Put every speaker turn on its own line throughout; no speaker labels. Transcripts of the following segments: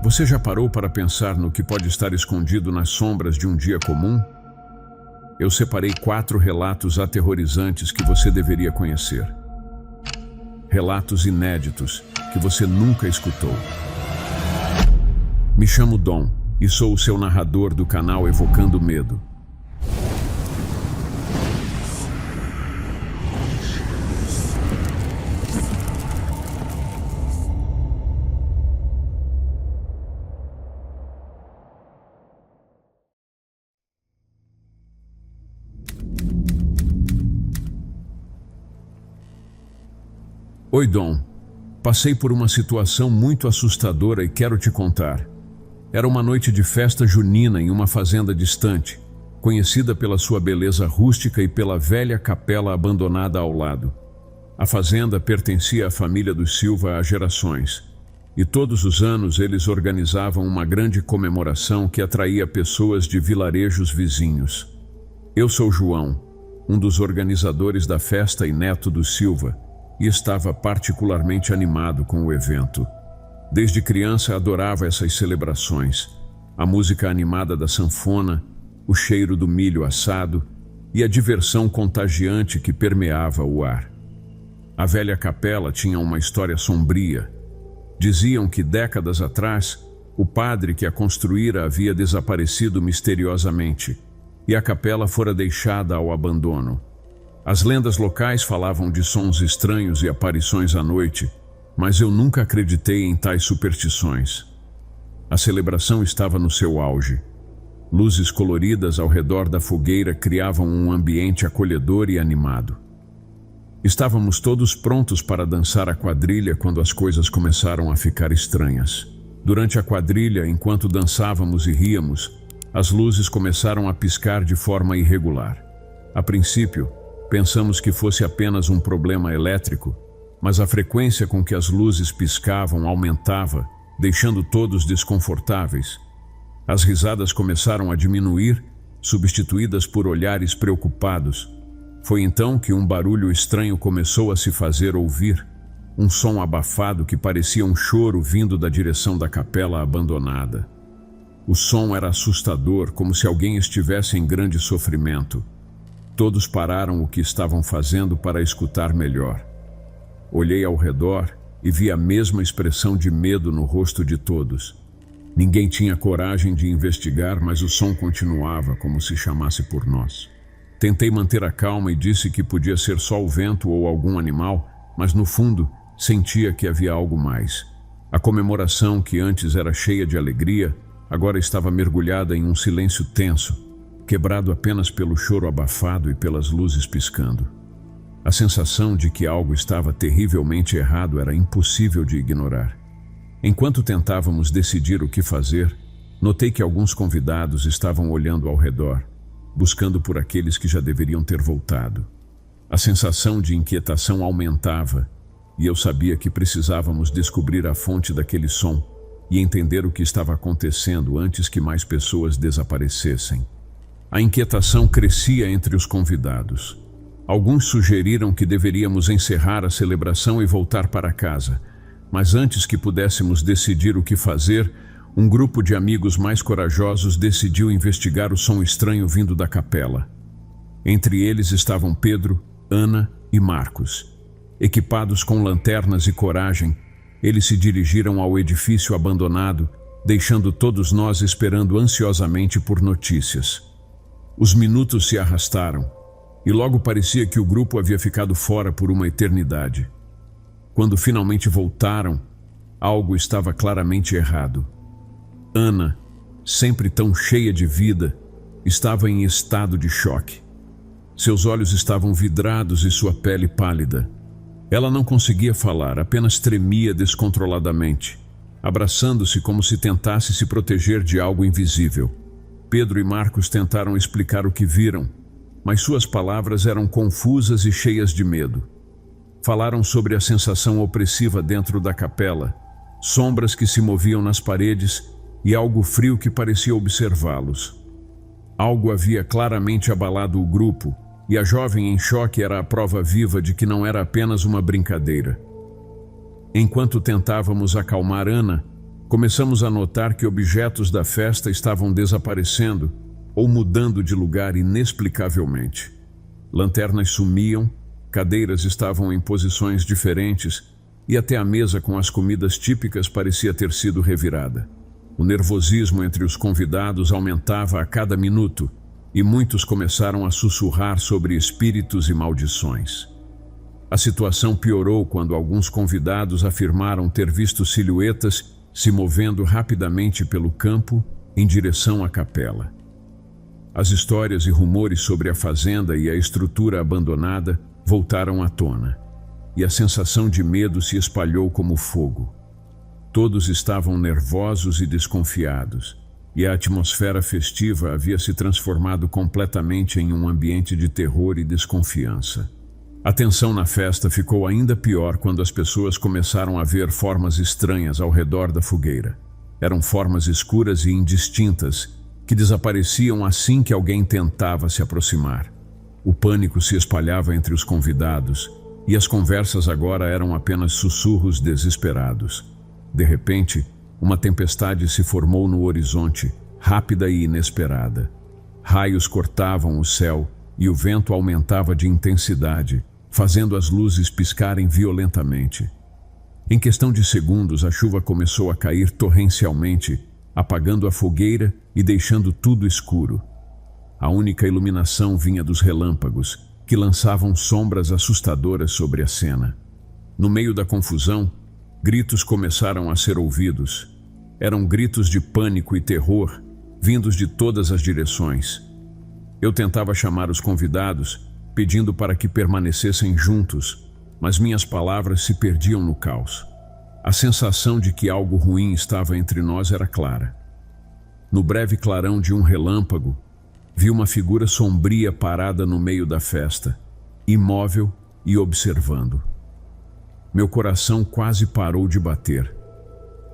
Você já parou para pensar no que pode estar escondido nas sombras de um dia comum? Eu separei 4 relatos aterrorizantes que você deveria conhecer. Relatos inéditos que você nunca escutou. Me chamo Dom e sou o seu narrador do canal Evocando Medo. Oi, Dom. Passei por uma situação muito assustadora e quero te contar. Era uma noite de festa junina em uma fazenda distante, conhecida pela sua beleza rústica e pela velha capela abandonada ao lado. A fazenda pertencia à família dos Silva há gerações, e todos os anos eles organizavam uma grande comemoração que atraía pessoas de vilarejos vizinhos. Eu sou João, um dos organizadores da festa e neto dos Silva, e estava particularmente animado com o evento. Desde criança adorava essas celebrações, a música animada da sanfona, o cheiro do milho assado e a diversão contagiante que permeava o ar. A velha capela tinha uma história sombria. Diziam que décadas atrás, o padre que a construíra havia desaparecido misteriosamente e a capela fora deixada ao abandono. As lendas locais falavam de sons estranhos e aparições à noite, mas eu nunca acreditei em tais superstições. A celebração estava no seu auge. Luzes coloridas ao redor da fogueira criavam um ambiente acolhedor e animado. Estávamos todos prontos para dançar a quadrilha quando as coisas começaram a ficar estranhas. Durante a quadrilha, enquanto dançávamos e ríamos, as luzes começaram a piscar de forma irregular. A princípio, pensamos que fosse apenas um problema elétrico, mas a frequência com que as luzes piscavam aumentava, deixando todos desconfortáveis. As risadas começaram a diminuir, substituídas por olhares preocupados. Foi então que um barulho estranho começou a se fazer ouvir, um som abafado que parecia um choro vindo da direção da capela abandonada. O som era assustador, como se alguém estivesse em grande sofrimento. Todos pararam o que estavam fazendo para escutar melhor. Olhei ao redor e vi a mesma expressão de medo no rosto de todos. Ninguém tinha coragem de investigar, mas o som continuava, como se chamasse por nós. Tentei manter a calma e disse que podia ser só o vento ou algum animal, mas no fundo sentia que havia algo mais. A comemoração, que antes era cheia de alegria, agora estava mergulhada em um silêncio tenso, quebrado apenas pelo choro abafado e pelas luzes piscando. A sensação de que algo estava terrivelmente errado era impossível de ignorar. Enquanto tentávamos decidir o que fazer, notei que alguns convidados estavam olhando ao redor, buscando por aqueles que já deveriam ter voltado. A sensação de inquietação aumentava, e eu sabia que precisávamos descobrir a fonte daquele som e entender o que estava acontecendo antes que mais pessoas desaparecessem. A inquietação crescia entre os convidados. Alguns sugeriram que deveríamos encerrar a celebração e voltar para casa, mas antes que pudéssemos decidir o que fazer, um grupo de amigos mais corajosos decidiu investigar o som estranho vindo da capela. Entre eles estavam Pedro, Ana e Marcos. Equipados com lanternas e coragem, eles se dirigiram ao edifício abandonado, deixando todos nós esperando ansiosamente por notícias. Os minutos se arrastaram, e logo parecia que o grupo havia ficado fora por uma eternidade. Quando finalmente voltaram, algo estava claramente errado. Ana, sempre tão cheia de vida, estava em estado de choque. Seus olhos estavam vidrados e sua pele pálida. Ela não conseguia falar, apenas tremia descontroladamente, abraçando-se como se tentasse se proteger de algo invisível. Pedro e Marcos tentaram explicar o que viram, mas suas palavras eram confusas e cheias de medo. Falaram sobre a sensação opressiva dentro da capela, sombras que se moviam nas paredes e algo frio que parecia observá-los. Algo havia claramente abalado o grupo, e a jovem em choque era a prova viva de que não era apenas uma brincadeira. Enquanto tentávamos acalmar Ana, Começamos a notar que objetos da festa estavam desaparecendo ou mudando de lugar inexplicavelmente. Lanternas sumiam, cadeiras estavam em posições diferentes e até a mesa com as comidas típicas parecia ter sido revirada. O nervosismo entre os convidados aumentava a cada minuto e muitos começaram a sussurrar sobre espíritos e maldições. A situação piorou quando alguns convidados afirmaram ter visto silhuetas se movendo rapidamente pelo campo em direção à capela. As histórias e rumores sobre a fazenda e a estrutura abandonada voltaram à tona, e a sensação de medo se espalhou como fogo. Todos estavam nervosos e desconfiados, e a atmosfera festiva havia se transformado completamente em um ambiente de terror e desconfiança. A tensão na festa ficou ainda pior quando as pessoas começaram a ver formas estranhas ao redor da fogueira. Eram formas escuras e indistintas que desapareciam assim que alguém tentava se aproximar. O pânico se espalhava entre os convidados e as conversas agora eram apenas sussurros desesperados. De repente, uma tempestade se formou no horizonte, rápida e inesperada. Raios cortavam o céu e o vento aumentava de intensidade, fazendo as luzes piscarem violentamente. Em questão de segundos, a chuva começou a cair torrencialmente, apagando a fogueira e deixando tudo escuro. A única iluminação vinha dos relâmpagos, que lançavam sombras assustadoras sobre a cena. No meio da confusão, gritos começaram a ser ouvidos. Eram gritos de pânico e terror, vindos de todas as direções. Eu tentava chamar os convidados, pedindo para que permanecessem juntos, mas minhas palavras se perdiam no caos. A sensação de que algo ruim estava entre nós era clara. No breve clarão de um relâmpago, vi uma figura sombria parada no meio da festa, imóvel e observando. Meu coração quase parou de bater.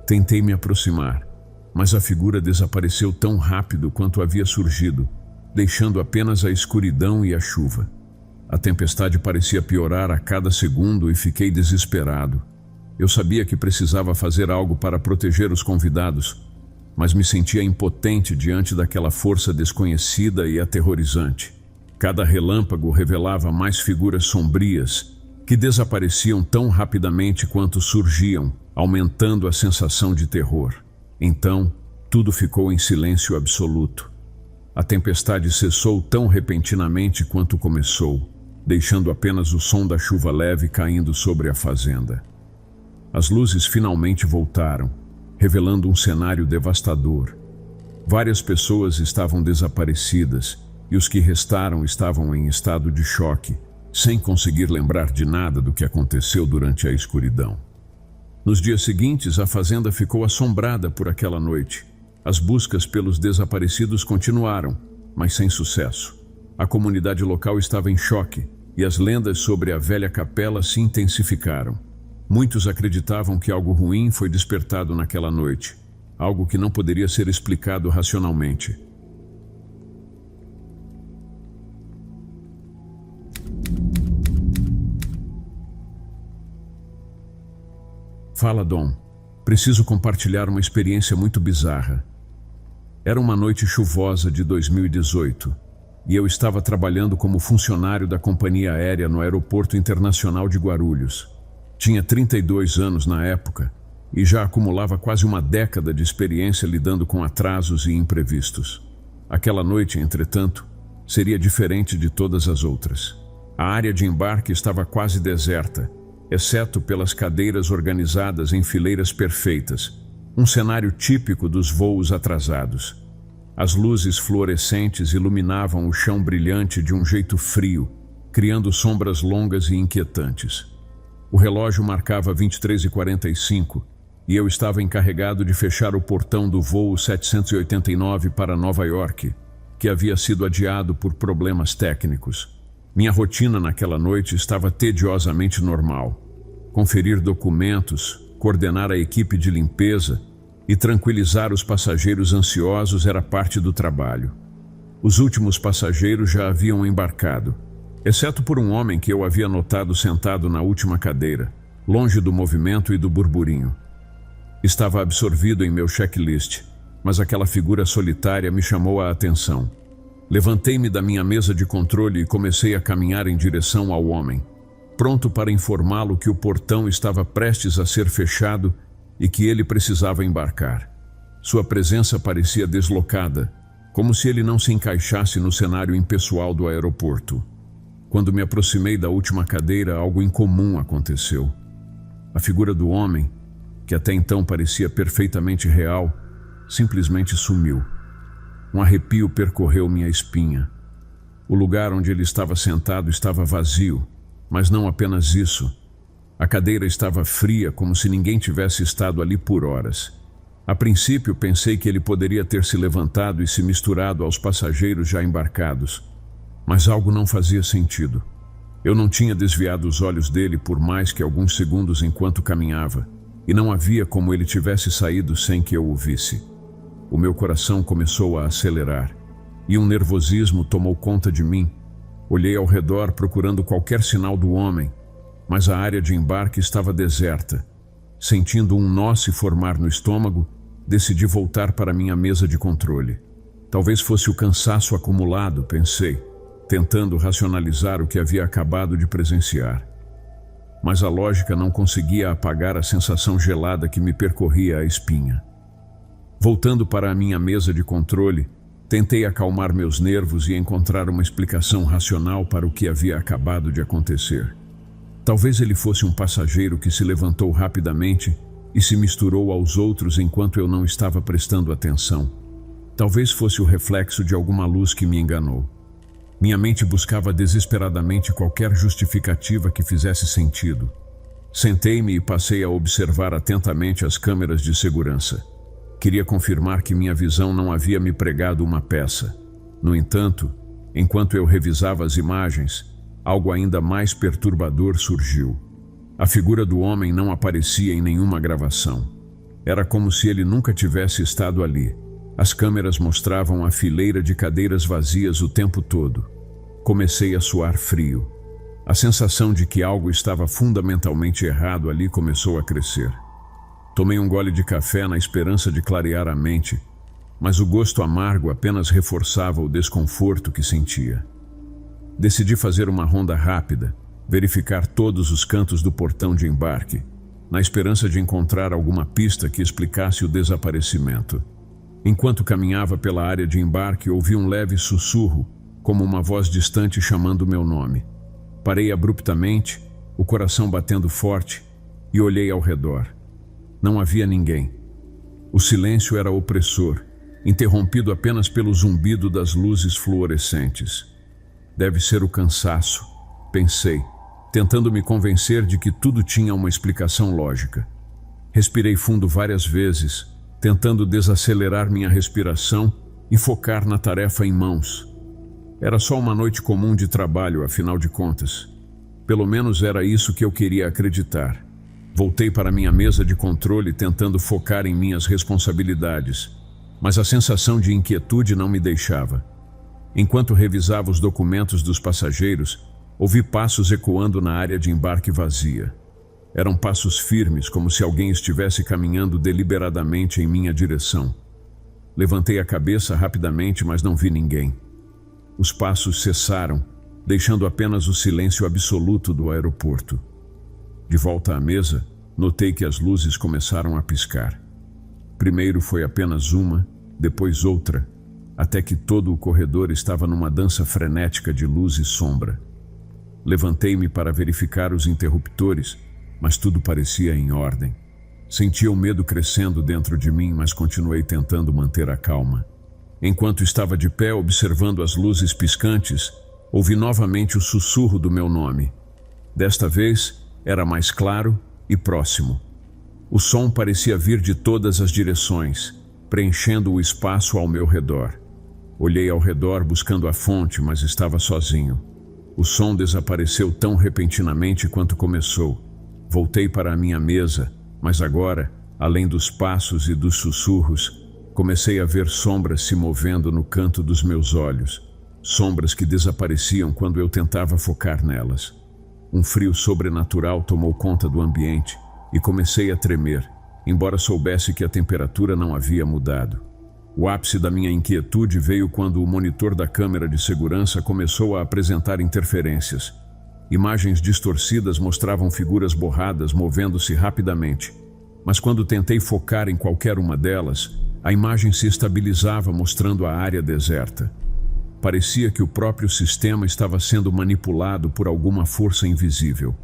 Tentei me aproximar, mas a figura desapareceu tão rápido quanto havia surgido, deixando apenas a escuridão e a chuva. A tempestade parecia piorar a cada segundo e fiquei desesperado. Eu sabia que precisava fazer algo para proteger os convidados, mas me sentia impotente diante daquela força desconhecida e aterrorizante. Cada relâmpago revelava mais figuras sombrias, que desapareciam tão rapidamente quanto surgiam, aumentando a sensação de terror. Então, tudo ficou em silêncio absoluto. A tempestade cessou tão repentinamente quanto começou, deixando apenas o som da chuva leve caindo sobre a fazenda. As luzes finalmente voltaram, revelando um cenário devastador. Várias pessoas estavam desaparecidas e os que restaram estavam em estado de choque, sem conseguir lembrar de nada do que aconteceu durante a escuridão. Nos dias seguintes, a fazenda ficou assombrada por aquela noite. As buscas pelos desaparecidos continuaram, mas sem sucesso. A comunidade local estava em choque e as lendas sobre a velha capela se intensificaram. Muitos acreditavam que algo ruim foi despertado naquela noite, algo que não poderia ser explicado racionalmente. Fala, Dom. Preciso compartilhar uma experiência muito bizarra. Era uma noite chuvosa de 2018 e eu estava trabalhando como funcionário da companhia aérea no Aeroporto Internacional de Guarulhos. Tinha 32 anos na época e já acumulava quase uma década de experiência lidando com atrasos e imprevistos. Aquela noite, entretanto, seria diferente de todas as outras. A área de embarque estava quase deserta, exceto pelas cadeiras organizadas em fileiras perfeitas, um cenário típico dos voos atrasados. As luzes fluorescentes iluminavam o chão brilhante de um jeito frio, criando sombras longas e inquietantes. O relógio marcava 23h45 e eu estava encarregado de fechar o portão do voo 789 para Nova York, que havia sido adiado por problemas técnicos. Minha rotina naquela noite estava tediosamente normal. Conferir documentos, coordenar a equipe de limpeza e tranquilizar os passageiros ansiosos era parte do trabalho. Os últimos passageiros já haviam embarcado, exceto por um homem que eu havia notado sentado na última cadeira, longe do movimento e do burburinho. Estava absorvido em meu checklist, mas aquela figura solitária me chamou a atenção. Levantei-me da minha mesa de controle e comecei a caminhar em direção ao homem, pronto para informá-lo que o portão estava prestes a ser fechado e que ele precisava embarcar. Sua presença parecia deslocada, como se ele não se encaixasse no cenário impessoal do aeroporto. Quando me aproximei da última cadeira, algo incomum aconteceu. A figura do homem, que até então parecia perfeitamente real, simplesmente sumiu. Um arrepio percorreu minha espinha. O lugar onde ele estava sentado estava vazio, mas não apenas isso. A cadeira estava fria, como se ninguém tivesse estado ali por horas. A princípio, pensei que ele poderia ter se levantado e se misturado aos passageiros já embarcados, mas algo não fazia sentido. Eu não tinha desviado os olhos dele por mais que alguns segundos enquanto caminhava, e não havia como ele tivesse saído sem que eu o visse. O meu coração começou a acelerar, e um nervosismo tomou conta de mim. Olhei ao redor procurando qualquer sinal do homem, mas a área de embarque estava deserta. Sentindo um nó se formar no estômago, decidi voltar para minha mesa de controle. Talvez fosse o cansaço acumulado, pensei, tentando racionalizar o que havia acabado de presenciar. Mas a lógica não conseguia apagar a sensação gelada que me percorria a espinha. Voltando para a minha mesa de controle, tentei acalmar meus nervos e encontrar uma explicação racional para o que havia acabado de acontecer. Talvez ele fosse um passageiro que se levantou rapidamente e se misturou aos outros enquanto eu não estava prestando atenção. Talvez fosse o reflexo de alguma luz que me enganou. Minha mente buscava desesperadamente qualquer justificativa que fizesse sentido. Sentei-me e passei a observar atentamente as câmeras de segurança. Queria confirmar que minha visão não havia me pregado uma peça. No entanto, enquanto eu revisava as imagens, algo ainda mais perturbador surgiu. A figura do homem não aparecia em nenhuma gravação. Era como se ele nunca tivesse estado ali. As câmeras mostravam a fileira de cadeiras vazias o tempo todo. Comecei a suar frio. A sensação de que algo estava fundamentalmente errado ali começou a crescer. Tomei um gole de café na esperança de clarear a mente, mas o gosto amargo apenas reforçava o desconforto que sentia. Decidi fazer uma ronda rápida, verificar todos os cantos do portão de embarque, na esperança de encontrar alguma pista que explicasse o desaparecimento. Enquanto caminhava pela área de embarque, ouvi um leve sussurro, como uma voz distante chamando meu nome. Parei abruptamente, o coração batendo forte, e olhei ao redor. Não havia ninguém. O silêncio era opressor, interrompido apenas pelo zumbido das luzes fluorescentes. Deve ser o cansaço, pensei, tentando me convencer de que tudo tinha uma explicação lógica. Respirei fundo várias vezes, tentando desacelerar minha respiração e focar na tarefa em mãos. Era só uma noite comum de trabalho, afinal de contas. Pelo menos era isso que eu queria acreditar. Voltei para minha mesa de controle tentando focar em minhas responsabilidades, mas a sensação de inquietude não me deixava. Enquanto revisava os documentos dos passageiros, ouvi passos ecoando na área de embarque vazia. Eram passos firmes, como se alguém estivesse caminhando deliberadamente em minha direção. Levantei a cabeça rapidamente, mas não vi ninguém. Os passos cessaram, deixando apenas o silêncio absoluto do aeroporto. De volta à mesa, notei que as luzes começaram a piscar. Primeiro foi apenas uma, depois outra, até que todo o corredor estava numa dança frenética de luz e sombra. Levantei-me para verificar os interruptores, mas tudo parecia em ordem. Sentia o medo crescendo dentro de mim, mas continuei tentando manter a calma. Enquanto estava de pé observando as luzes piscantes, ouvi novamente o sussurro do meu nome. Desta vez, era mais claro e próximo. O som parecia vir de todas as direções, preenchendo o espaço ao meu redor. Olhei ao redor buscando a fonte, mas estava sozinho. O som desapareceu tão repentinamente quanto começou. Voltei para a minha mesa, mas agora, além dos passos e dos sussurros, comecei a ver sombras se movendo no canto dos meus olhos. Sombras que desapareciam quando eu tentava focar nelas. Um frio sobrenatural tomou conta do ambiente e comecei a tremer, embora soubesse que a temperatura não havia mudado. O ápice da minha inquietude veio quando o monitor da câmera de segurança começou a apresentar interferências. Imagens distorcidas mostravam figuras borradas movendo-se rapidamente, mas quando tentei focar em qualquer uma delas, a imagem se estabilizava mostrando a área deserta. Parecia que o próprio sistema estava sendo manipulado por alguma força invisível.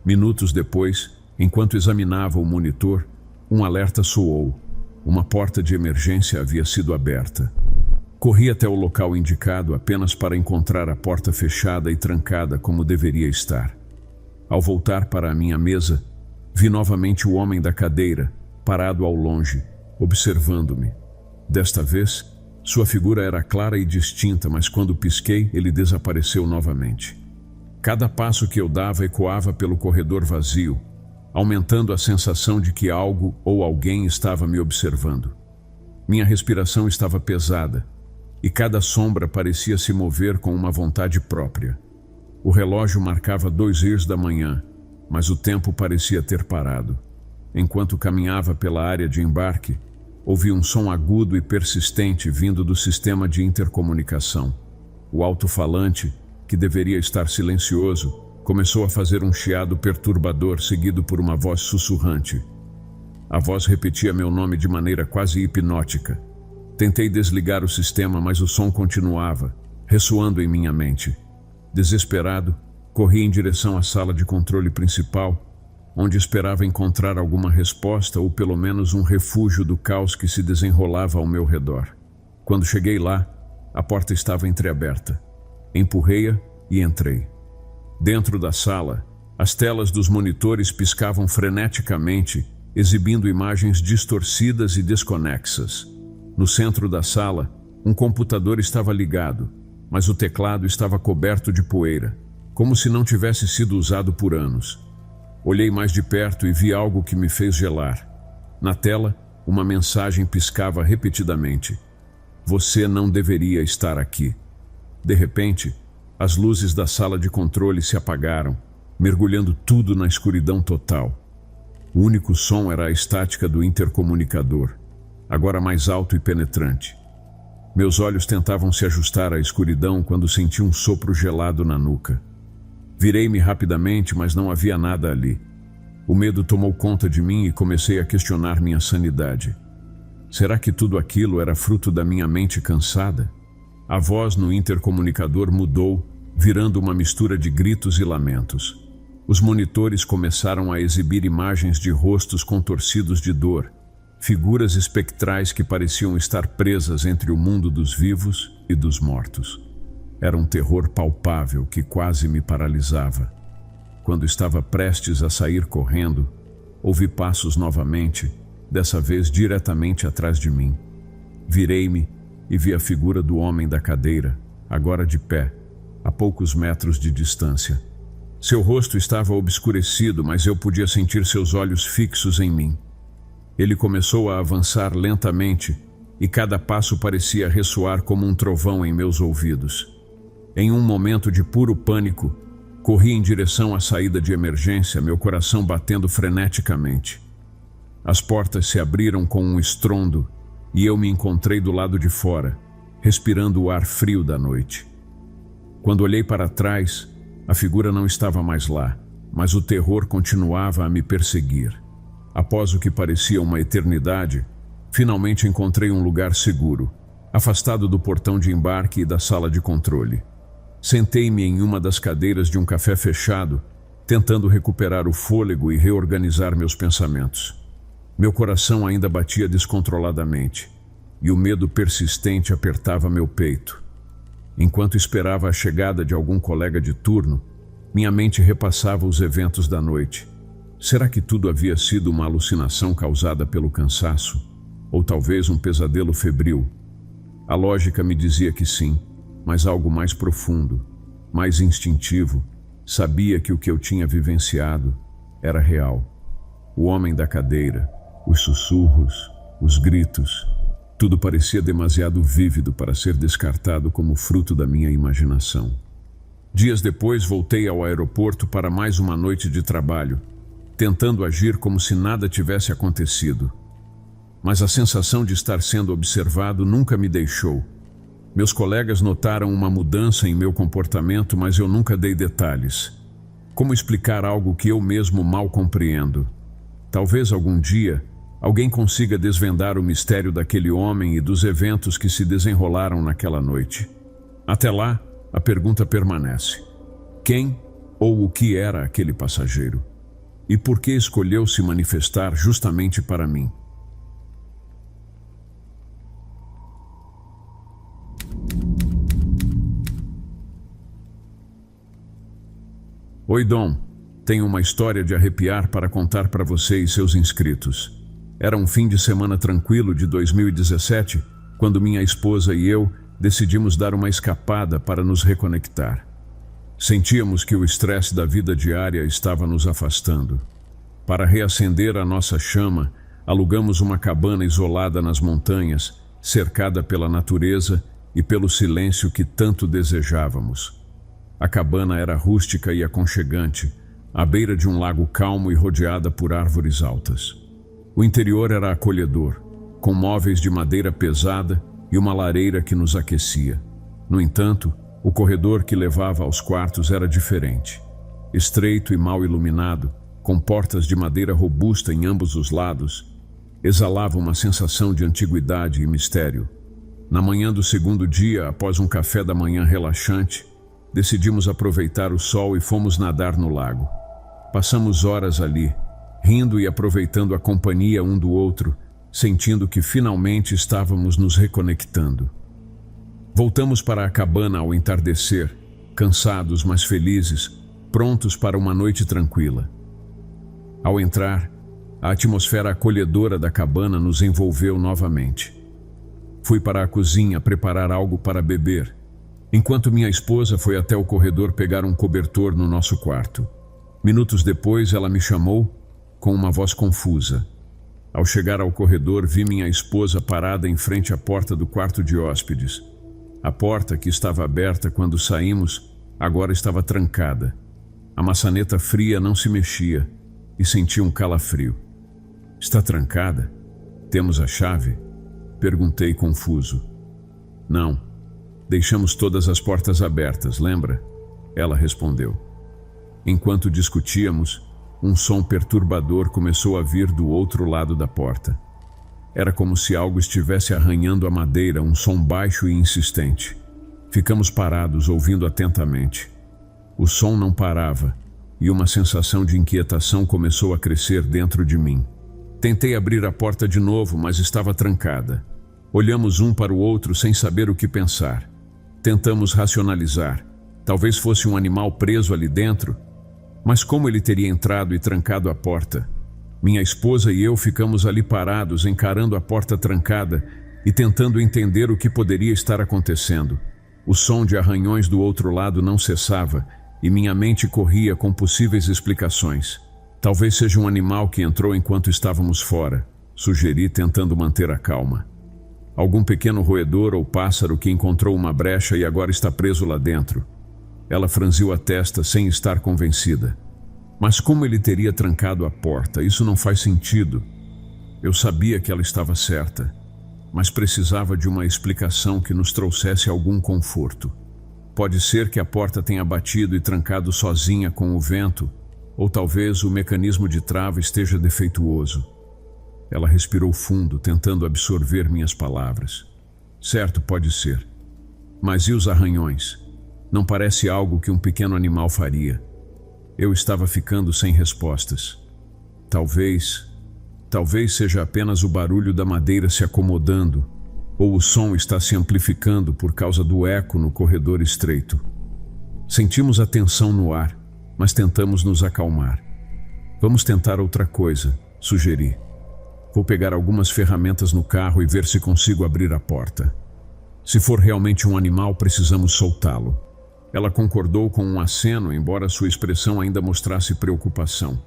Minutos depois, enquanto examinava o monitor, um alerta soou. Uma porta de emergência havia sido aberta. Corri até o local indicado apenas para encontrar a porta fechada e trancada como deveria estar. Ao voltar para a minha mesa, vi novamente o homem da cadeira, parado ao longe, observando-me. Desta vez, sua figura era clara e distinta, mas quando pisquei, ele desapareceu novamente. Cada passo que eu dava ecoava pelo corredor vazio, aumentando a sensação de que algo ou alguém estava me observando. Minha respiração estava pesada, e cada sombra parecia se mover com uma vontade própria. O relógio marcava 2h da manhã, mas o tempo parecia ter parado. Enquanto caminhava pela área de embarque, ouvi um som agudo e persistente vindo do sistema de intercomunicação. O alto-falante, que deveria estar silencioso, começou a fazer um chiado perturbador seguido por uma voz sussurrante. A voz repetia meu nome de maneira quase hipnótica. Tentei desligar o sistema, mas o som continuava, ressoando em minha mente. Desesperado, corri em direção à sala de controle principal, onde esperava encontrar alguma resposta ou pelo menos um refúgio do caos que se desenrolava ao meu redor. Quando cheguei lá, a porta estava entreaberta. Empurrei-a e entrei. Dentro da sala, as telas dos monitores piscavam freneticamente, exibindo imagens distorcidas e desconexas. No centro da sala, um computador estava ligado, mas o teclado estava coberto de poeira, como se não tivesse sido usado por anos. Olhei mais de perto e vi algo que me fez gelar. Na tela, uma mensagem piscava repetidamente. Você não deveria estar aqui. De repente, as luzes da sala de controle se apagaram, mergulhando tudo na escuridão total. O único som era a estática do intercomunicador, agora mais alto e penetrante. Meus olhos tentavam se ajustar à escuridão quando senti um sopro gelado na nuca. Virei-me rapidamente, mas não havia nada ali. O medo tomou conta de mim e comecei a questionar minha sanidade. Será que tudo aquilo era fruto da minha mente cansada? A voz no intercomunicador mudou, virando uma mistura de gritos e lamentos. Os monitores começaram a exibir imagens de rostos contorcidos de dor, figuras espectrais que pareciam estar presas entre o mundo dos vivos e dos mortos. Era um terror palpável que quase me paralisava. Quando estava prestes a sair correndo, ouvi passos novamente, dessa vez diretamente atrás de mim. Virei-me e vi a figura do homem da cadeira, agora de pé, a poucos metros de distância. Seu rosto estava obscurecido, mas eu podia sentir seus olhos fixos em mim. Ele começou a avançar lentamente e cada passo parecia ressoar como um trovão em meus ouvidos. Em um momento de puro pânico, corri em direção à saída de emergência, meu coração batendo freneticamente. As portas se abriram com um estrondo e eu me encontrei do lado de fora, respirando o ar frio da noite. Quando olhei para trás, a figura não estava mais lá, mas o terror continuava a me perseguir. Após o que parecia uma eternidade, finalmente encontrei um lugar seguro, afastado do portão de embarque e da sala de controle. Sentei-me em uma das cadeiras de um café fechado, tentando recuperar o fôlego e reorganizar meus pensamentos. Meu coração ainda batia descontroladamente, e o medo persistente apertava meu peito. Enquanto esperava a chegada de algum colega de turno, minha mente repassava os eventos da noite. Será que tudo havia sido uma alucinação causada pelo cansaço? Ou talvez um pesadelo febril? A lógica me dizia que sim, mas algo mais profundo, mais instintivo, sabia que o que eu tinha vivenciado era real. O homem da cadeira, os sussurros, os gritos, tudo parecia demasiado vívido para ser descartado como fruto da minha imaginação. Dias depois voltei ao aeroporto para mais uma noite de trabalho, tentando agir como se nada tivesse acontecido. Mas a sensação de estar sendo observado nunca me deixou. Meus colegas notaram uma mudança em meu comportamento, mas eu nunca dei detalhes. Como explicar algo que eu mesmo mal compreendo? Talvez algum dia alguém consiga desvendar o mistério daquele homem e dos eventos que se desenrolaram naquela noite. Até lá, a pergunta permanece: quem ou o que era aquele passageiro? E por que escolheu se manifestar justamente para mim? Oi, Dom. Tenho uma história de arrepiar para contar para você e seus inscritos. Era um fim de semana tranquilo de 2017, quando minha esposa e eu decidimos dar uma escapada para nos reconectar. Sentíamos que o estresse da vida diária estava nos afastando. Para reacender a nossa chama, alugamos uma cabana isolada nas montanhas, cercada pela natureza e pelo silêncio que tanto desejávamos. A cabana era rústica e aconchegante, à beira de um lago calmo e rodeada por árvores altas. O interior era acolhedor, com móveis de madeira pesada e uma lareira que nos aquecia. No entanto, o corredor que levava aos quartos era diferente. Estreito e mal iluminado, com portas de madeira robusta em ambos os lados, exalava uma sensação de antiguidade e mistério. Na manhã do segundo dia, após um café da manhã relaxante, decidimos aproveitar o sol e fomos nadar no lago. Passamos horas ali, rindo e aproveitando a companhia um do outro, sentindo que finalmente estávamos nos reconectando. Voltamos para a cabana ao entardecer, cansados, mas felizes, prontos para uma noite tranquila. Ao entrar, a atmosfera acolhedora da cabana nos envolveu novamente. Fui para a cozinha preparar algo para beber, enquanto minha esposa foi até o corredor pegar um cobertor no nosso quarto. Minutos depois, ela me chamou com uma voz confusa. Ao chegar ao corredor, vi minha esposa parada em frente à porta do quarto de hóspedes. A porta, que estava aberta quando saímos, agora estava trancada. A maçaneta fria não se mexia e senti um calafrio. Está trancada? Temos a chave? Perguntei confuso. Não. Deixamos todas as portas abertas, lembra? Ela respondeu. Enquanto discutíamos, um som perturbador começou a vir do outro lado da porta. Era como se algo estivesse arranhando a madeira, um som baixo e insistente. Ficamos parados, ouvindo atentamente. O som não parava, e uma sensação de inquietação começou a crescer dentro de mim. Tentei abrir a porta de novo, mas estava trancada. Olhamos um para o outro sem saber o que pensar. Tentamos racionalizar. Talvez fosse um animal preso ali dentro. Mas como ele teria entrado e trancado a porta? Minha esposa e eu ficamos ali parados, encarando a porta trancada e tentando entender o que poderia estar acontecendo. O som de arranhões do outro lado não cessava e minha mente corria com possíveis explicações. Talvez seja um animal que entrou enquanto estávamos fora, sugeri, tentando manter a calma. Algum pequeno roedor ou pássaro que encontrou uma brecha e agora está preso lá dentro. Ela franziu a testa sem estar convencida. Mas como ele teria trancado a porta? Isso não faz sentido. Eu sabia que ela estava certa, mas precisava de uma explicação que nos trouxesse algum conforto. Pode ser que a porta tenha batido e trancado sozinha com o vento, ou talvez o mecanismo de trava esteja defeituoso. Ela respirou fundo, tentando absorver minhas palavras. Certo, pode ser. Mas e os arranhões? Não parece algo que um pequeno animal faria. Eu estava ficando sem respostas. Talvez seja apenas o barulho da madeira se acomodando, ou o som está se amplificando por causa do eco no corredor estreito. Sentimos a tensão no ar, mas tentamos nos acalmar. Vamos tentar outra coisa, sugeri. Vou pegar algumas ferramentas no carro e ver se consigo abrir a porta. Se for realmente um animal, precisamos soltá-lo. Ela concordou com um aceno, embora sua expressão ainda mostrasse preocupação.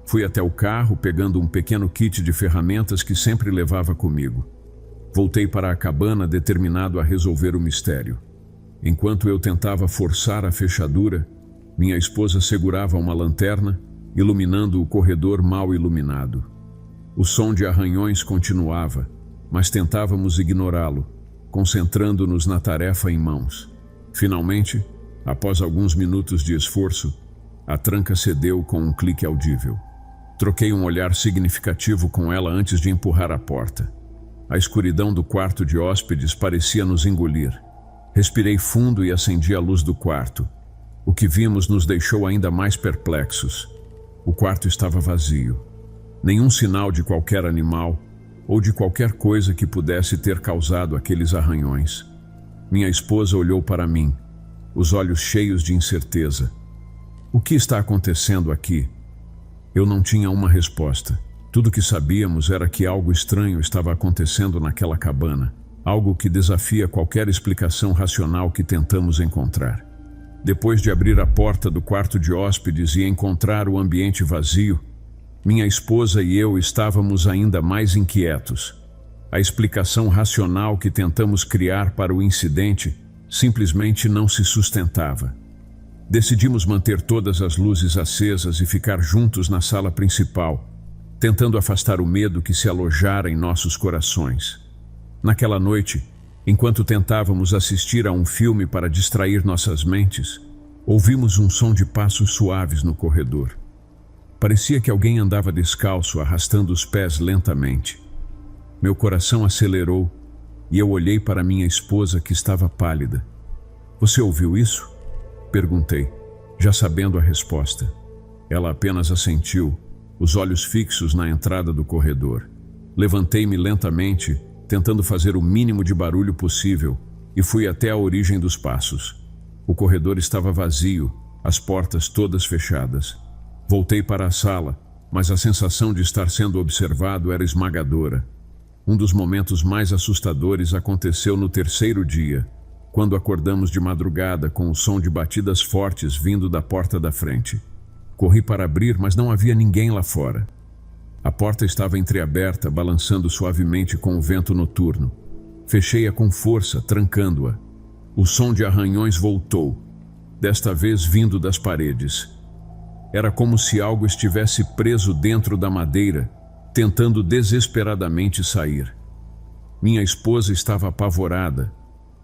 Fui até o carro, pegando um pequeno kit de ferramentas que sempre levava comigo. Voltei para a cabana, determinado a resolver o mistério. Enquanto eu tentava forçar a fechadura, minha esposa segurava uma lanterna iluminando o corredor mal iluminado. O som de arranhões continuava, mas tentávamos ignorá-lo, concentrando-nos na tarefa em mãos. Finalmente, após alguns minutos de esforço, a tranca cedeu com um clique audível. Troquei um olhar significativo com ela antes de empurrar a porta. A escuridão do quarto de hóspedes parecia nos engolir. Respirei fundo e acendi a luz do quarto. O que vimos nos deixou ainda mais perplexos. O quarto estava vazio. Nenhum sinal de qualquer animal ou de qualquer coisa que pudesse ter causado aqueles arranhões. Minha esposa olhou para mim, os olhos cheios de incerteza. O que está acontecendo aqui? Eu não tinha uma resposta. Tudo que sabíamos era que algo estranho estava acontecendo naquela cabana, algo que desafia qualquer explicação racional que tentamos encontrar. Depois de abrir a porta do quarto de hóspedes e encontrar o ambiente vazio, minha esposa e eu estávamos ainda mais inquietos. A explicação racional que tentamos criar para o incidente simplesmente não se sustentava. Decidimos manter todas as luzes acesas e ficar juntos na sala principal, tentando afastar o medo que se alojara em nossos corações. Naquela noite, enquanto tentávamos assistir a um filme para distrair nossas mentes, ouvimos um som de passos suaves no corredor. Parecia que alguém andava descalço, arrastando os pés lentamente. Meu coração acelerou e eu olhei para minha esposa, que estava pálida. "Você ouviu isso?" Perguntei, já sabendo a resposta. Ela apenas assentiu, os olhos fixos na entrada do corredor. Levantei-me lentamente, tentando fazer o mínimo de barulho possível, e fui até a origem dos passos. O corredor estava vazio, as portas todas fechadas. Voltei para a sala, mas a sensação de estar sendo observado era esmagadora. Um dos momentos mais assustadores aconteceu no terceiro dia, quando acordamos de madrugada com o som de batidas fortes vindo da porta da frente. Corri para abrir, mas não havia ninguém lá fora. A porta estava entreaberta, balançando suavemente com o vento noturno. Fechei-a com força, trancando-a. O som de arranhões voltou, desta vez vindo das paredes. Era como se algo estivesse preso dentro da madeira, tentando desesperadamente sair. Minha esposa estava apavorada,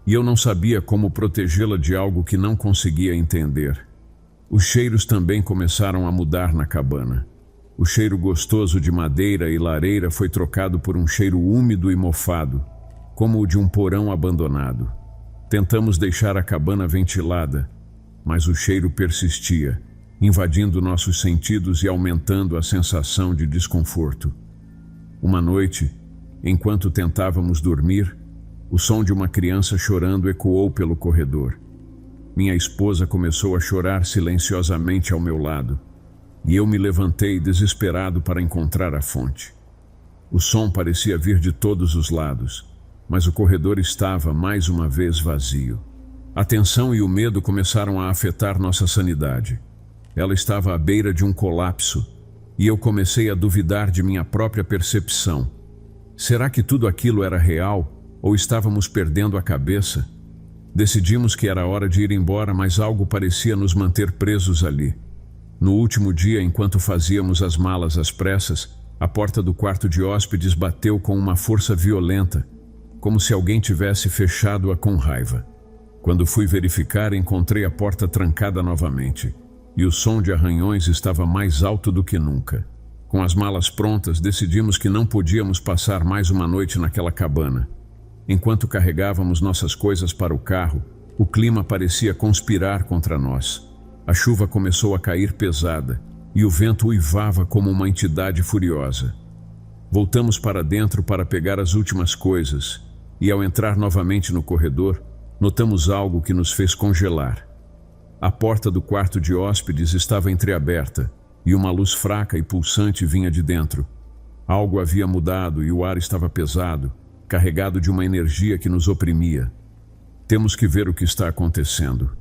e eu não sabia como protegê-la de algo que não conseguia entender. Os cheiros também começaram a mudar na cabana. O cheiro gostoso de madeira e lareira foi trocado por um cheiro úmido e mofado, como o de um porão abandonado. Tentamos deixar a cabana ventilada, mas o cheiro persistia, invadindo nossos sentidos e aumentando a sensação de desconforto. Uma noite, enquanto tentávamos dormir, o som de uma criança chorando ecoou pelo corredor. Minha esposa começou a chorar silenciosamente ao meu lado, e eu me levantei desesperado para encontrar a fonte. O som parecia vir de todos os lados, mas o corredor estava mais uma vez vazio. A tensão e o medo começaram a afetar nossa sanidade. Ela estava à beira de um colapso, e eu comecei a duvidar de minha própria percepção. Será que tudo aquilo era real, ou estávamos perdendo a cabeça? Decidimos que era hora de ir embora, mas algo parecia nos manter presos ali. No último dia, enquanto fazíamos as malas às pressas, a porta do quarto de hóspedes bateu com uma força violenta, como se alguém tivesse fechado-a com raiva. Quando fui verificar, encontrei a porta trancada novamente, e o som de arranhões estava mais alto do que nunca. Com as malas prontas, decidimos que não podíamos passar mais uma noite naquela cabana. Enquanto carregávamos nossas coisas para o carro, o clima parecia conspirar contra nós. A chuva começou a cair pesada, e o vento uivava como uma entidade furiosa. Voltamos para dentro para pegar as últimas coisas, e ao entrar novamente no corredor, notamos algo que nos fez congelar. A porta do quarto de hóspedes estava entreaberta, e uma luz fraca e pulsante vinha de dentro. Algo havia mudado e o ar estava pesado, carregado de uma energia que nos oprimia. "Temos que ver o que está acontecendo",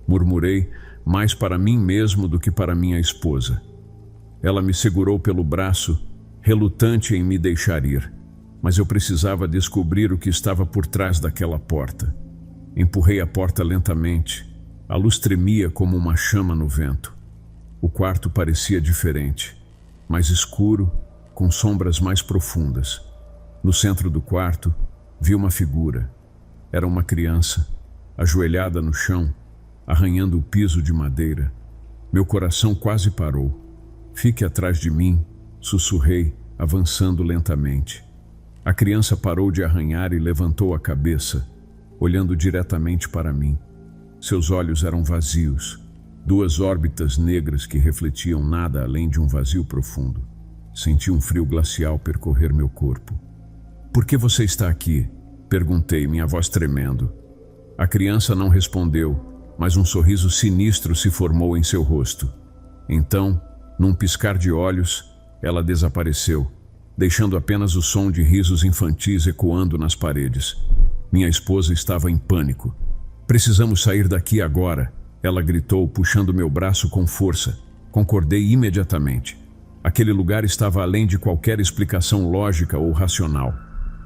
murmurei, mais para mim mesmo do que para minha esposa. Ela me segurou pelo braço, relutante em me deixar ir, mas eu precisava descobrir o que estava por trás daquela porta. Empurrei a porta lentamente. A luz tremia como uma chama no vento. O quarto parecia diferente, mais escuro, com sombras mais profundas. No centro do quarto, vi uma figura. Era uma criança, ajoelhada no chão, arranhando o piso de madeira. Meu coração quase parou. "Fique atrás de mim", sussurrei, avançando lentamente. A criança parou de arranhar e levantou a cabeça, olhando diretamente para mim. Seus olhos eram vazios, duas órbitas negras que refletiam nada além de um vazio profundo. Senti um frio glacial percorrer meu corpo. "Por que você está aqui?", perguntei, minha voz tremendo. A criança não respondeu, mas um sorriso sinistro se formou em seu rosto. Então, num piscar de olhos, ela desapareceu, deixando apenas o som de risos infantis ecoando nas paredes. Minha esposa estava em pânico. "Precisamos sair daqui agora", ela gritou, puxando meu braço com força. Concordei imediatamente. Aquele lugar estava além de qualquer explicação lógica ou racional.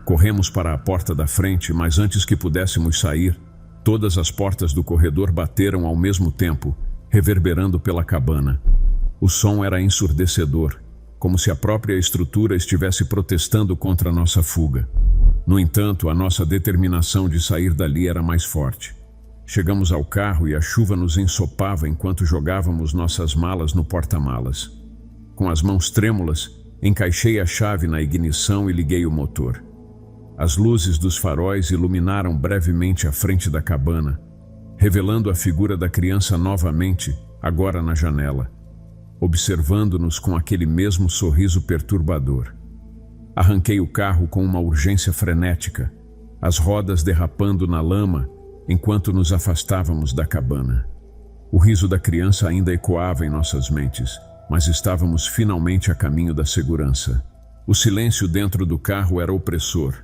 Corremos para a porta da frente, mas antes que pudéssemos sair, todas as portas do corredor bateram ao mesmo tempo, reverberando pela cabana. O som era ensurdecedor, como se a própria estrutura estivesse protestando contra nossa fuga. No entanto, a nossa determinação de sair dali era mais forte. Chegamos ao carro e a chuva nos ensopava enquanto jogávamos nossas malas no porta-malas. Com as mãos trêmulas, encaixei a chave na ignição e liguei o motor. As luzes dos faróis iluminaram brevemente a frente da cabana, revelando a figura da criança novamente, agora na janela, observando-nos com aquele mesmo sorriso perturbador. Arranquei o carro com uma urgência frenética, as rodas derrapando na lama enquanto nos afastávamos da cabana. O riso da criança ainda ecoava em nossas mentes, mas estávamos finalmente a caminho da segurança. O silêncio dentro do carro era opressor.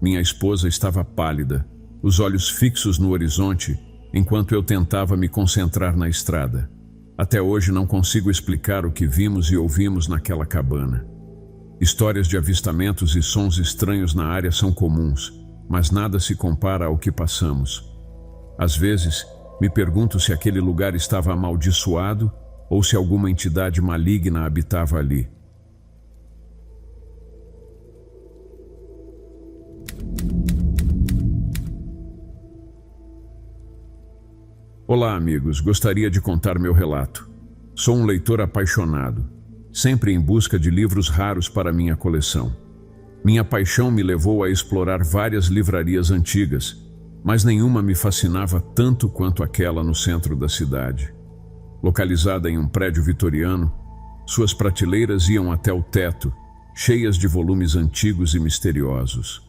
Minha esposa estava pálida, os olhos fixos no horizonte, enquanto eu tentava me concentrar na estrada. Até hoje não consigo explicar o que vimos e ouvimos naquela cabana. Histórias de avistamentos e sons estranhos na área são comuns, mas nada se compara ao que passamos. Às vezes, me pergunto se aquele lugar estava amaldiçoado ou se alguma entidade maligna habitava ali. Olá, amigos. Gostaria de contar meu relato. Sou um leitor apaixonado, sempre em busca de livros raros para minha coleção. Minha paixão me levou a explorar várias livrarias antigas, mas nenhuma me fascinava tanto quanto aquela no centro da cidade. Localizada em um prédio vitoriano, suas prateleiras iam até o teto, cheias de volumes antigos e misteriosos.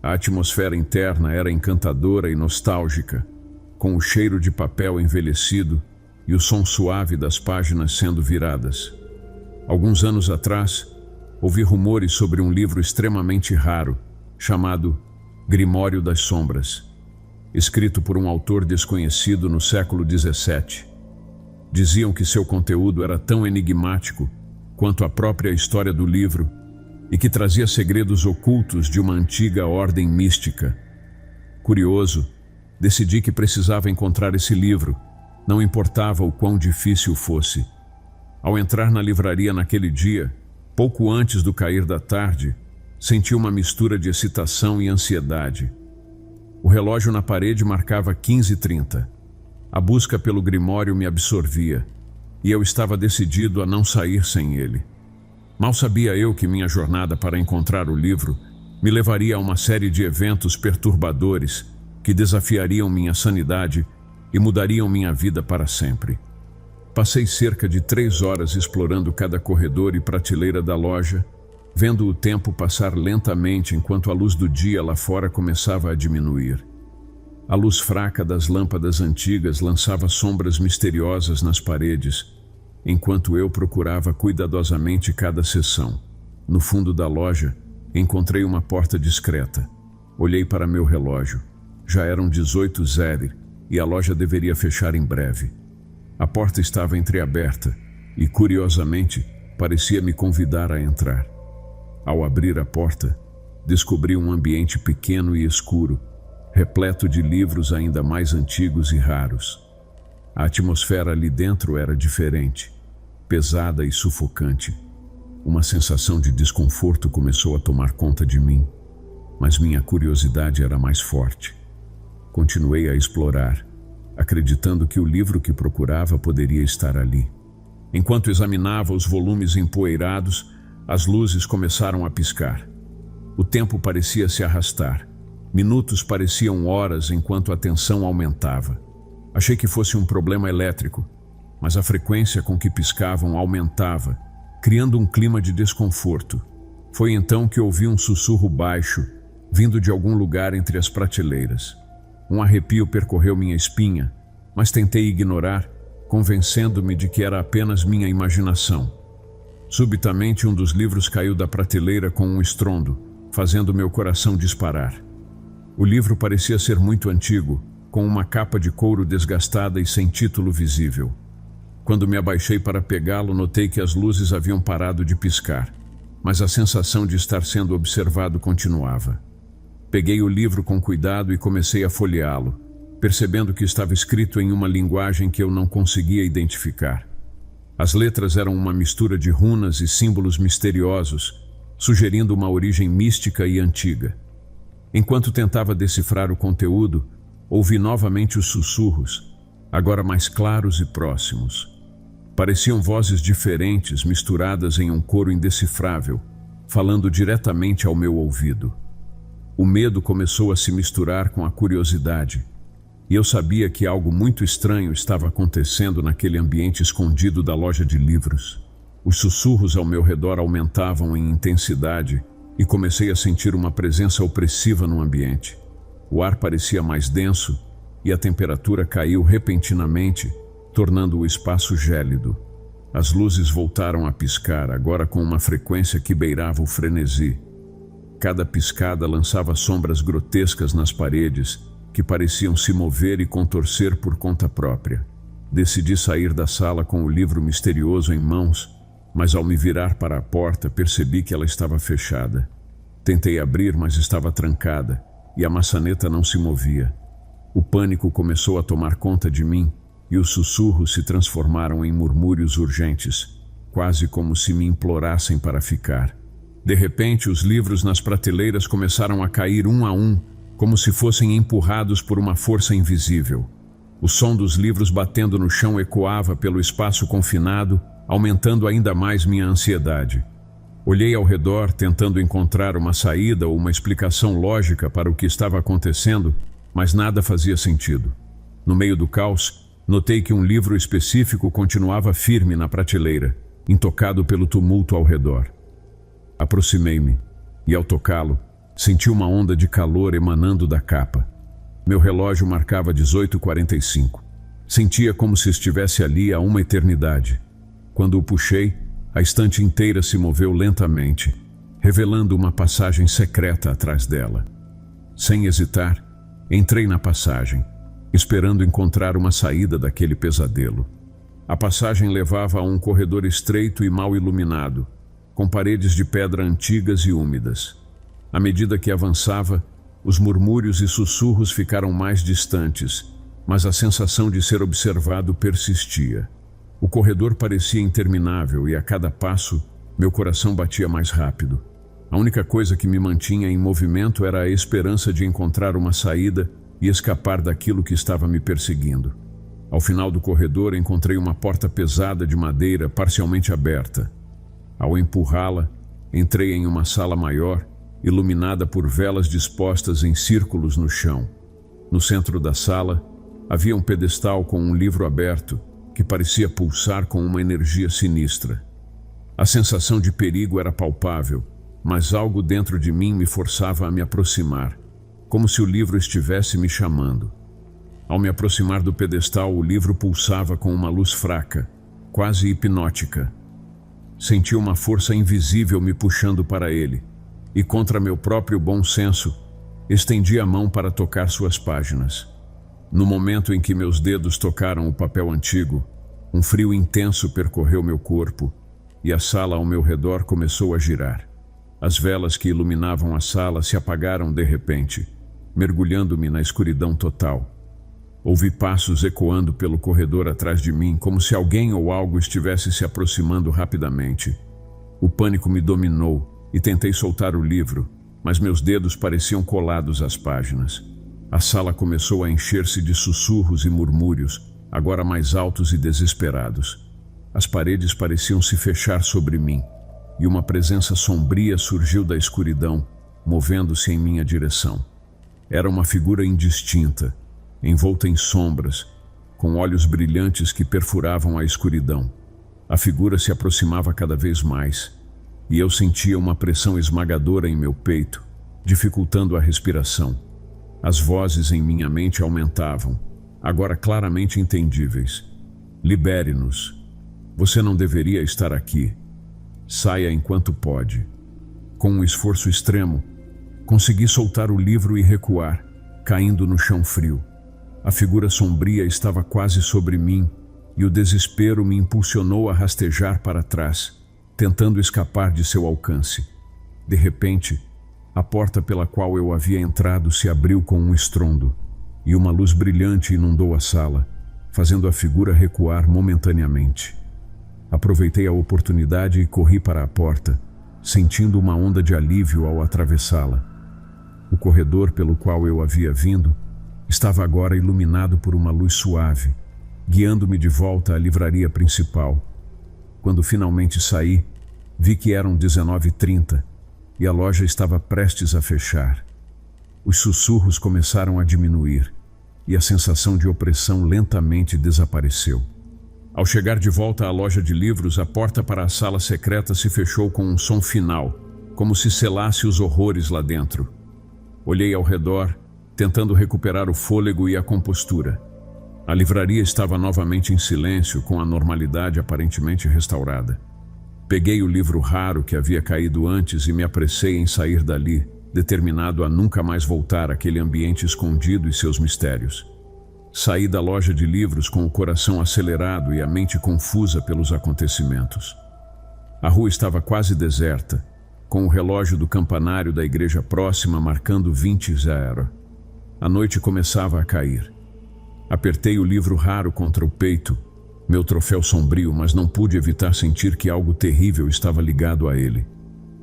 A atmosfera interna era encantadora e nostálgica, com o cheiro de papel envelhecido e o som suave das páginas sendo viradas. Alguns anos atrás, ouvi rumores sobre um livro extremamente raro, chamado Grimório das Sombras, escrito por um autor desconhecido no século XVII. Diziam que seu conteúdo era tão enigmático quanto a própria história do livro e que trazia segredos ocultos de uma antiga ordem mística. Curioso, decidi que precisava encontrar esse livro, não importava o quão difícil fosse. Ao entrar na livraria naquele dia, pouco antes do cair da tarde, senti uma mistura de excitação e ansiedade. O relógio na parede marcava 15h30. A busca pelo Grimório me absorvia, e eu estava decidido a não sair sem ele. Mal sabia eu que minha jornada para encontrar o livro me levaria a uma série de eventos perturbadores que desafiariam minha sanidade e mudariam minha vida para sempre. Passei cerca de 3 horas explorando cada corredor e prateleira da loja, vendo o tempo passar lentamente enquanto a luz do dia lá fora começava a diminuir. A luz fraca das lâmpadas antigas lançava sombras misteriosas nas paredes, enquanto eu procurava cuidadosamente cada seção. No fundo da loja, encontrei uma porta discreta. Olhei para meu relógio. Já eram 18h e a loja deveria fechar em breve. A porta estava entreaberta e, curiosamente, parecia me convidar a entrar. Ao abrir a porta, descobri um ambiente pequeno e escuro, repleto de livros ainda mais antigos e raros. A atmosfera ali dentro era diferente. pesada e sufocante. Uma sensação de desconforto começou a tomar conta de mim, mas minha curiosidade era mais forte. Continuei a explorar, acreditando que o livro que procurava poderia estar ali. Enquanto examinava os volumes empoeirados, as luzes começaram a piscar. O tempo parecia se arrastar. Minutos pareciam horas enquanto a tensão aumentava. Achei que fosse um problema elétrico, mas a frequência com que piscavam aumentava, criando um clima de desconforto. Foi então que ouvi um sussurro baixo, vindo de algum lugar entre as prateleiras. Um arrepio percorreu minha espinha, mas tentei ignorar, convencendo-me de que era apenas minha imaginação. Subitamente, um dos livros caiu da prateleira com um estrondo, fazendo meu coração disparar. O livro parecia ser muito antigo, com uma capa de couro desgastada e sem título visível. Quando me abaixei para pegá-lo, notei que as luzes haviam parado de piscar, mas a sensação de estar sendo observado continuava. Peguei o livro com cuidado e comecei a folheá-lo, percebendo que estava escrito em uma linguagem que eu não conseguia identificar. As letras eram uma mistura de runas e símbolos misteriosos, sugerindo uma origem mística e antiga. Enquanto tentava decifrar o conteúdo, ouvi novamente os sussurros, agora mais claros e próximos. Pareciam vozes diferentes misturadas em um coro indecifrável, falando diretamente ao meu ouvido. O medo começou a se misturar com a curiosidade, e eu sabia que algo muito estranho estava acontecendo naquele ambiente escondido da loja de livros. Os sussurros ao meu redor aumentavam em intensidade e comecei a sentir uma presença opressiva no ambiente. O ar parecia mais denso e a temperatura caiu repentinamente, tornando o espaço gélido. As luzes voltaram a piscar, agora com uma frequência que beirava o frenesi. Cada piscada lançava sombras grotescas nas paredes, que pareciam se mover e contorcer por conta própria. Decidi sair da sala com o livro misterioso em mãos, mas ao me virar para a porta, percebi que ela estava fechada. Tentei abrir, mas estava trancada, e a maçaneta não se movia. O pânico começou a tomar conta de mim, e os sussurros se transformaram em murmúrios urgentes, quase como se me implorassem para ficar. De repente, os livros nas prateleiras começaram a cair um a um, como se fossem empurrados por uma força invisível. O som dos livros batendo no chão ecoava pelo espaço confinado, aumentando ainda mais minha ansiedade. Olhei ao redor, tentando encontrar uma saída ou uma explicação lógica para o que estava acontecendo, mas nada fazia sentido. No meio do caos, notei que um livro específico continuava firme na prateleira, intocado pelo tumulto ao redor. Aproximei-me, e ao tocá-lo, senti uma onda de calor emanando da capa. Meu relógio marcava 18h45. Sentia como se estivesse ali há uma eternidade. Quando o puxei, a estante inteira se moveu lentamente, revelando uma passagem secreta atrás dela. Sem hesitar, entrei na passagem, esperando encontrar uma saída daquele pesadelo. A passagem levava a um corredor estreito e mal iluminado, com paredes de pedra antigas e úmidas. À medida que avançava, os murmúrios e sussurros ficaram mais distantes, mas a sensação de ser observado persistia. O corredor parecia interminável e a cada passo, meu coração batia mais rápido. A única coisa que me mantinha em movimento era a esperança de encontrar uma saída e escapar daquilo que estava me perseguindo. Ao final do corredor, encontrei uma porta pesada de madeira parcialmente aberta. Ao empurrá-la, entrei em uma sala maior, iluminada por velas dispostas em círculos no chão. No centro da sala, havia um pedestal com um livro aberto, que parecia pulsar com uma energia sinistra. A sensação de perigo era palpável, mas algo dentro de mim me forçava a me aproximar, como se o livro estivesse me chamando. Ao me aproximar do pedestal, o livro pulsava com uma luz fraca, quase hipnótica. Senti uma força invisível me puxando para ele, e contra meu próprio bom senso, estendi a mão para tocar suas páginas. No momento em que meus dedos tocaram o papel antigo, um frio intenso percorreu meu corpo e a sala ao meu redor começou a girar. As velas que iluminavam a sala se apagaram de repente, mergulhando-me na escuridão total. Ouvi passos ecoando pelo corredor atrás de mim, como se alguém ou algo estivesse se aproximando rapidamente. O pânico me dominou e tentei soltar o livro, mas meus dedos pareciam colados às páginas. A sala começou a encher-se de sussurros e murmúrios, agora mais altos e desesperados. As paredes pareciam se fechar sobre mim, e uma presença sombria surgiu da escuridão, movendo-se em minha direção. Era uma figura indistinta, envolta em sombras, com olhos brilhantes que perfuravam a escuridão. A figura se aproximava cada vez mais, e eu sentia uma pressão esmagadora em meu peito, dificultando a respiração. As vozes em minha mente aumentavam, agora claramente entendíveis. Libere-nos. Você não deveria estar aqui. Saia enquanto pode. Com um esforço extremo, consegui soltar o livro e recuar, caindo no chão frio. A figura sombria estava quase sobre mim, e o desespero me impulsionou a rastejar para trás, tentando escapar de seu alcance. De repente, a porta pela qual eu havia entrado se abriu com um estrondo, e uma luz brilhante inundou a sala, fazendo a figura recuar momentaneamente. Aproveitei a oportunidade e corri para a porta, sentindo uma onda de alívio ao atravessá-la. O corredor pelo qual eu havia vindo estava agora iluminado por uma luz suave, guiando-me de volta à livraria principal. Quando finalmente saí, vi que eram 19h30 e a loja estava prestes a fechar. Os sussurros começaram a diminuir e a sensação de opressão lentamente desapareceu. Ao chegar de volta à loja de livros, a porta para a sala secreta se fechou com um som final, como se selasse os horrores lá dentro. Olhei ao redor, tentando recuperar o fôlego e a compostura. A livraria estava novamente em silêncio, com a normalidade aparentemente restaurada. Peguei o livro raro que havia caído antes e me apressei em sair dali, determinado a nunca mais voltar àquele ambiente escondido e seus mistérios. Saí da loja de livros com o coração acelerado e a mente confusa pelos acontecimentos. A rua estava quase deserta, com o relógio do campanário da igreja próxima marcando 20h. A noite começava a cair. Apertei o livro raro contra o peito, meu troféu sombrio, mas não pude evitar sentir que algo terrível estava ligado a ele.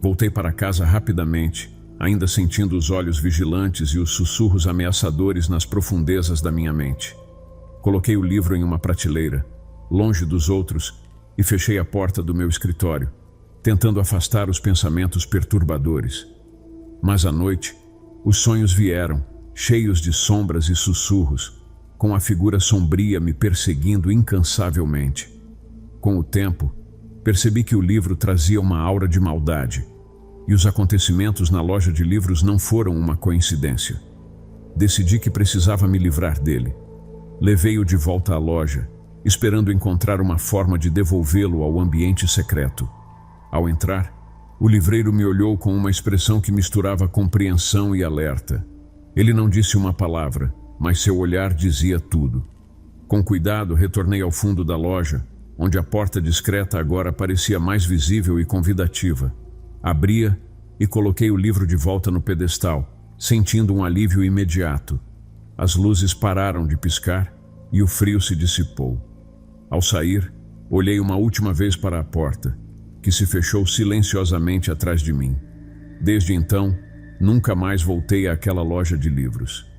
Voltei para casa rapidamente, ainda sentindo os olhos vigilantes e os sussurros ameaçadores nas profundezas da minha mente. Coloquei o livro em uma prateleira, longe dos outros, e fechei a porta do meu escritório, tentando afastar os pensamentos perturbadores. Mas à noite, os sonhos vieram, cheios de sombras e sussurros, com a figura sombria me perseguindo incansavelmente. Com o tempo, percebi que o livro trazia uma aura de maldade, e os acontecimentos na loja de livros não foram uma coincidência. Decidi que precisava me livrar dele. Levei-o de volta à loja, esperando encontrar uma forma de devolvê-lo ao ambiente secreto. Ao entrar, o livreiro me olhou com uma expressão que misturava compreensão e alerta. Ele não disse uma palavra, mas seu olhar dizia tudo. Com cuidado, retornei ao fundo da loja, onde a porta discreta agora parecia mais visível e convidativa. Abri-a e coloquei o livro de volta no pedestal, sentindo um alívio imediato. As luzes pararam de piscar e o frio se dissipou. Ao sair, olhei uma última vez para a porta, que se fechou silenciosamente atrás de mim. Desde então, nunca mais voltei àquela loja de livros.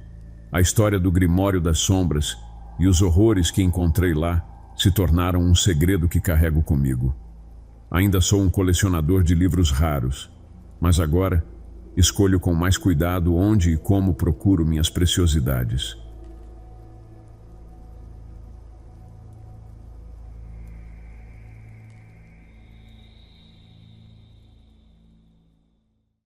A história do Grimório das Sombras e os horrores que encontrei lá se tornaram um segredo que carrego comigo. Ainda sou um colecionador de livros raros, mas agora escolho com mais cuidado onde e como procuro minhas preciosidades.